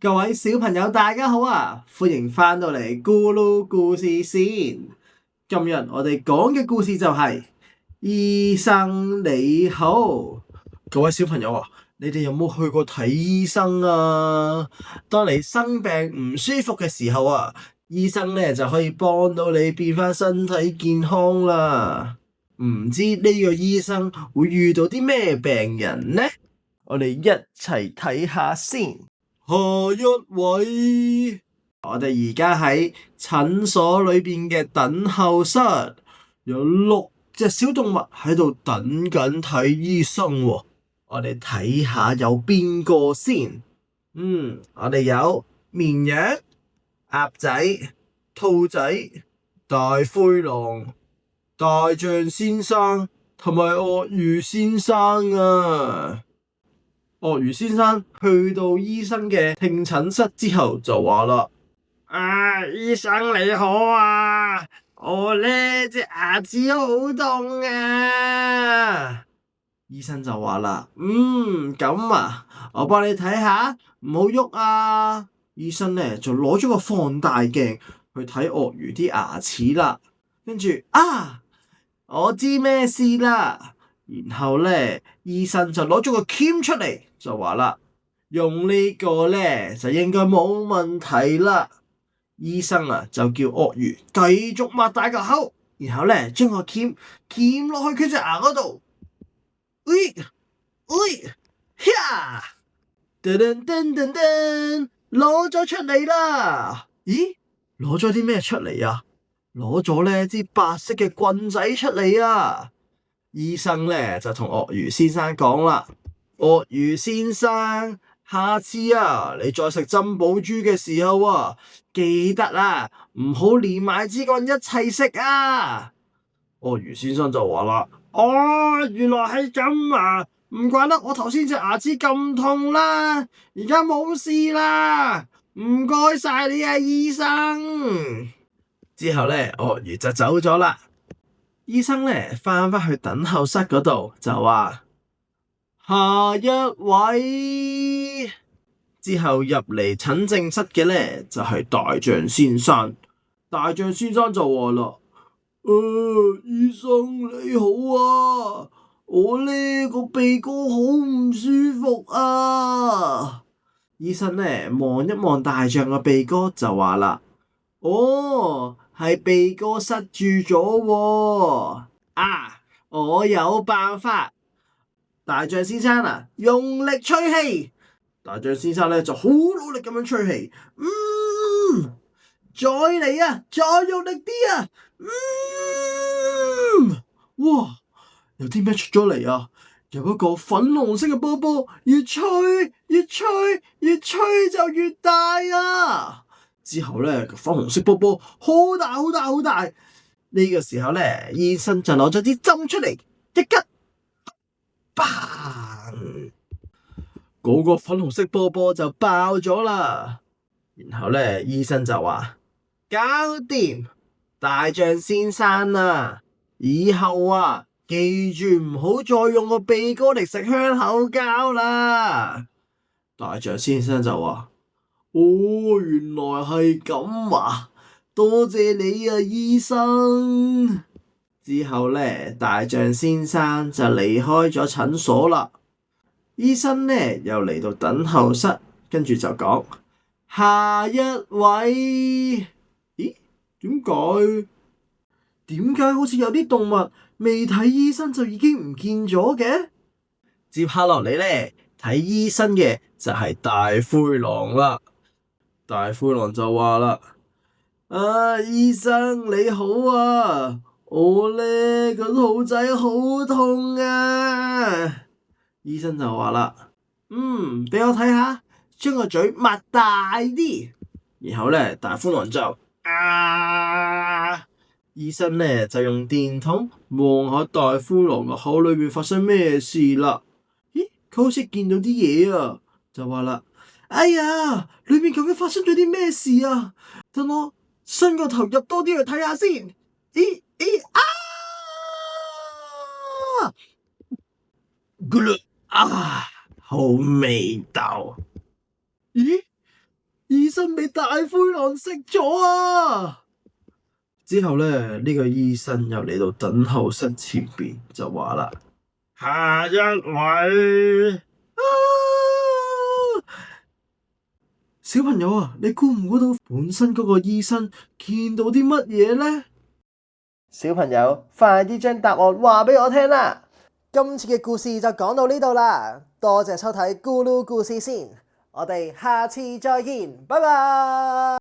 各位小朋友大家好啊，歡迎返到嚟咕嚕故事線。今日我哋講嘅故事就係醫生你好。各位小朋友啊，你哋有冇去過睇醫生啊？當你生病唔舒服嘅時候啊，醫生咧就可以幫到你變返身體健康啦。唔知呢個醫生會遇到啲咩病人呢？我哋一齊睇下先。下一位，我哋而家喺診所裏邊嘅等候室，有6隻小動物喺度等緊睇醫生喎。我哋睇下有邊個先。我哋有綿羊、鴨仔、兔仔、大灰狼、大象先生同埋鱷魚先生啊。鱷魚先生去到醫生嘅聽診室之後就話啦：醫生你好啊，我呢隻牙齒好痛啊。醫生就話啦：咁啊，我幫你睇下，唔好喐啊。醫生呢就攞咗個放大鏡去睇鱷魚啲牙齒啦，跟住我知咩事啦。然後咧，醫生就攞咗個鉗出嚟，就話啦，用呢個咧就應該冇問題啦。醫生就叫鱷魚繼續擘大個口，然後咧將個鉗落去佢隻牙嗰度。噔噔噔噔噔，攞咗出嚟啦！咦，攞咗啲咩出嚟啊？攞咗呢支白色嘅棍仔出嚟啊！醫生咧就同鱷魚先生講啦：鱷魚先生，下次你再食珍寶珠嘅時候記得唔好連埋支棍一齊食啊！鱷魚先生就話啦：原來係咁啊！唔怪得我頭先隻牙齒咁痛啦，而家冇事啦，唔該晒你啊，醫生。之後咧，鱷魚就走咗啦。醫生咧返去等候室嗰度就話：下一位。之後入嚟診症室嘅咧就係大象先生。大象先生就話啦：醫生你好啊，我呢個鼻哥好唔舒服啊。醫生咧望一望大象個鼻哥就話啦：係鼻哥塞住咗喎。我有辦法。大象先生用力吹氣。大象先生咧就好努力咁樣吹氣。再嚟啊，再用力啲啊。哇，有啲咩出咗嚟啊？有一個粉紅色嘅波波，越吹就越大啊！之後咧，粉紅色波波好大好大好大。呢個時候咧，醫生就攞咗支針出嚟，一吉，嘭！嗰個粉紅色波波就爆咗啦。然後咧，醫生就話：搞掂，大象先生啊，以後記住唔好再用個鼻哥嚟食香口膠啦。大象先生就話：原來係咁啊，多謝你啊，醫生。之後咧，大象先生就離開咗診所啦。醫生咧又嚟到等候室，跟住就講：下一位。咦？點解好似有啲動物未睇醫生就已經唔見咗嘅？接下落嚟咧，睇醫生嘅就係大灰狼啦。大灰狼就話啦：醫生你好啊，我呢個肚仔好痛啊。醫生就話啦：俾我睇下，將個嘴擘大啲。然後咧，大灰狼就醫生咧就用電筒望下大灰狼個口裏面發生咩事啦。咦，佢好似見到啲嘢啊，就話啦：哎呀，裏面究竟發生咗啲咩事啊？等我伸個頭入多啲去睇下先。咕嚕好味道。咦，醫生俾大灰狼食咗啊！之後咧，呢個醫生又嚟到等候室前邊就話啦：下一位啊！小朋友啊，你估唔估到本身嗰個醫生見到啲乜嘢呢？小朋友，快啲將答案話俾我聽啦！今次嘅故事就講到呢度啦，多謝收睇咕嚕故事先，我哋下次再見，拜拜。